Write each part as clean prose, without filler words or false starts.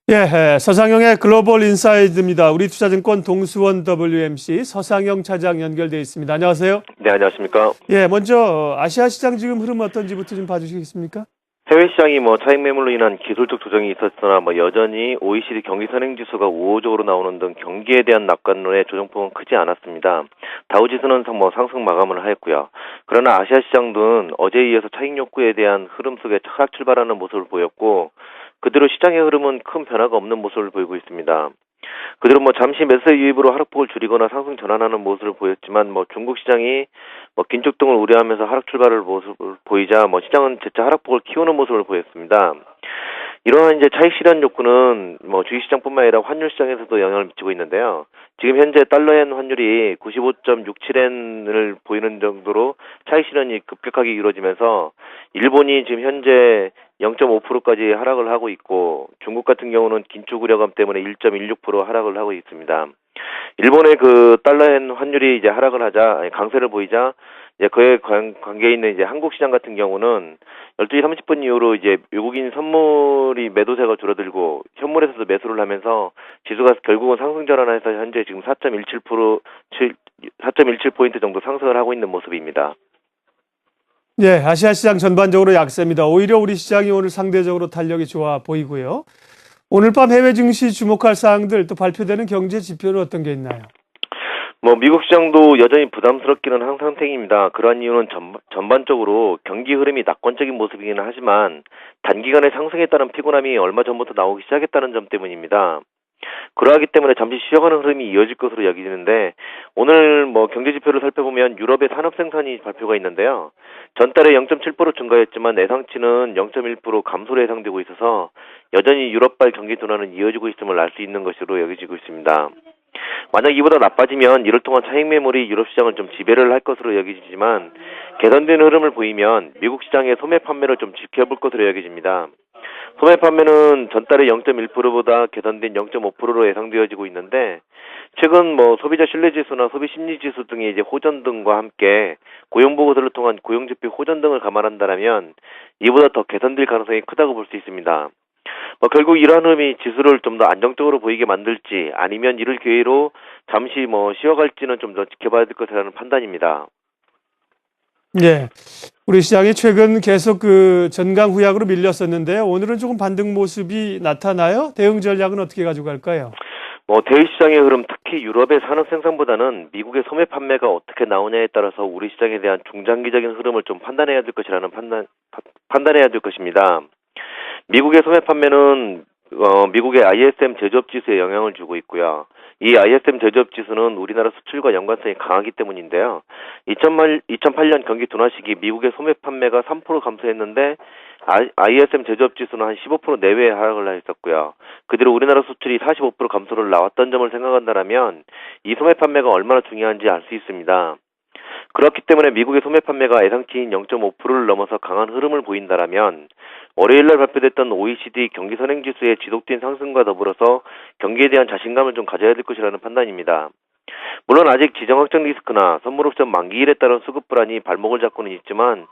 서상영의 글로벌 인사이드입니다. 우리투자증권 동수원 WMC 서상영 차장 연결되어 있습니다. 안녕하세요. 네, 안녕하십니까. 먼저 아시아 시장 지금 흐름 어떤지부터 좀 봐주시겠습니까? 해외 시장이 차익 매물로 인한 기술적 조정이 있었으나 여전히 OECD 경기 선행 지수가 우호적으로 나오는 등 경기에 대한 낙관론의 조정폭은 크지 않았습니다. 다우지수는 상승 마감을 하였고요. 그러나 아시아 시장은 어제에 이어서 차익 욕구에 대한 흐름 속에 하락 출발하는 모습을 보였고, 그대로 시장의 흐름은 큰 변화가 없는 모습을 보이고 있습니다. 그대로 잠시 매수 유입으로 하락폭을 줄이거나 상승 전환하는 모습을 보였지만 중국 시장이 긴축 등을 우려하면서 하락 출발을 모습을 보이자 시장은 재차 하락폭을 키우는 모습을 보였습니다. 이러한 차익 실현 욕구는 주식시장뿐만 아니라 환율 시장에서도 영향을 미치고 있는데요. 지금 현재 달러엔 환율이 95.67엔을 보이는 정도로 차익 실현이 급격하게 이루어지면서 일본이 지금 현재 0.5%까지 하락을 하고 있고, 중국 같은 경우는 긴축 우려감 때문에 1.16% 하락을 하고 있습니다. 일본의 달러엔 환율이 하락을 하자, 강세를 보이자, 그에 관계 있는 한국 시장 같은 경우는 12시 30분 이후로 외국인 선물이 매도세가 줄어들고 현물에서도 매수를 하면서 지수가 결국은 상승 전환해서 현재 지금 4.17포인트 정도 상승을 하고 있는 모습입니다. 아시아 시장 전반적으로 약세입니다. 오히려 우리 시장이 오늘 상대적으로 탄력이 좋아 보이고요. 오늘 밤 해외 증시 주목할 사항들, 또 발표되는 경제 지표는 어떤 게 있나요? 미국 시장도 여전히 부담스럽기는 한 상태입니다. 그러한 이유는 전반적으로 경기 흐름이 낙관적인 모습이긴 하지만 단기간에 상승에 따른 피곤함이 얼마 전부터 나오기 시작했다는 점 때문입니다. 그러하기 때문에 잠시 쉬어가는 흐름이 이어질 것으로 여기는데, 오늘 경제 지표를 살펴보면 유럽의 산업 생산이 발표가 있는데요. 전달에 0.7% 증가했지만 예상치는 0.1% 감소로 예상되고 있어서 여전히 유럽발 경기 둔화는 이어지고 있음을 알 수 있는 것으로 여겨지고 있습니다. 만약 이보다 나빠지면 이를 통한 차익 매물이 유럽 시장을 좀 지배를 할 것으로 여겨지지만, 개선된 흐름을 보이면 미국 시장의 소매 판매를 좀 지켜볼 것으로 여겨집니다. 소매 판매는 전달의 0.1%보다 개선된 0.5%로 예상되어지고 있는데, 최근 소비자 신뢰지수나 소비심리지수 등의 호전 등과 함께 고용보고서를 통한 고용지표 호전 등을 감안한다면 이보다 더 개선될 가능성이 크다고 볼 수 있습니다. 결국 이러한 흐름이 지수를 좀 더 안정적으로 보이게 만들지, 아니면 이를 기회로 잠시 쉬어갈지는 좀 더 지켜봐야 될 것이라는 판단입니다. 우리 시장이 최근 계속 전강 후약으로 밀렸었는데 오늘은 조금 반등 모습이 나타나요? 대응 전략은 어떻게 가지고 갈까요? 대외 시장의 흐름, 특히 유럽의 산업 생산보다는 미국의 소매 판매가 어떻게 나오냐에 따라서 우리 시장에 대한 중장기적인 흐름을 좀 판단해야 될 것이라는 판단해야 될 것입니다. 미국의 소매 판매는 미국의 ISM 제조업 지수에 영향을 주고 있고요. 이 ISM 제조업 지수는 우리나라 수출과 연관성이 강하기 때문인데요. 2008년 경기 둔화 시기 미국의 소매 판매가 3% 감소했는데 ISM 제조업 지수는 한 15% 내외의 하락을 했었고요. 그대로 우리나라 수출이 45% 감소를 나왔던 점을 생각한다면 이 소매 판매가 얼마나 중요한지 알 수 있습니다. 그렇기 때문에 미국의 소매 판매가 예상치인 0.5%를 넘어서 강한 흐름을 보인다라면 월요일날 발표됐던 OECD 경기 선행지수의 지속된 상승과 더불어서 경기에 대한 자신감을 좀 가져야 될 것이라는 판단입니다. 물론 아직 지정학적 리스크나 선물옵션 만기일에 따른 수급 불안이 발목을 잡고는 있지만,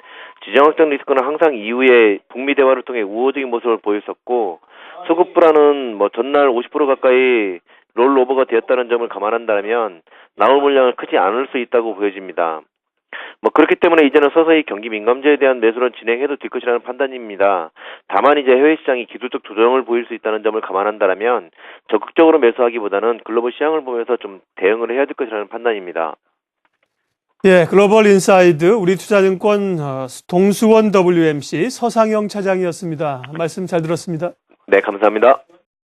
지정학적 리스크는 항상 이후에 북미 대화를 통해 우호적인 모습을 보였었고, 수급 불안은 전날 50% 가까이 롤오버가 되었다는 점을 감안한다면 나올 물량은 크지 않을 수 있다고 보여집니다. 그렇기 때문에 이제는 서서히 경기 민감주에 대한 매수를 진행해도 될 것이라는 판단입니다. 다만 해외 시장이 기술적 조정을 보일 수 있다는 점을 감안한다면 적극적으로 매수하기보다는 글로벌 시장을 보면서 좀 대응을 해야 될 것이라는 판단입니다. 글로벌 인사이드 우리투자증권 동수원 WMC 서상영 차장이었습니다. 말씀 잘 들었습니다. 네, 감사합니다.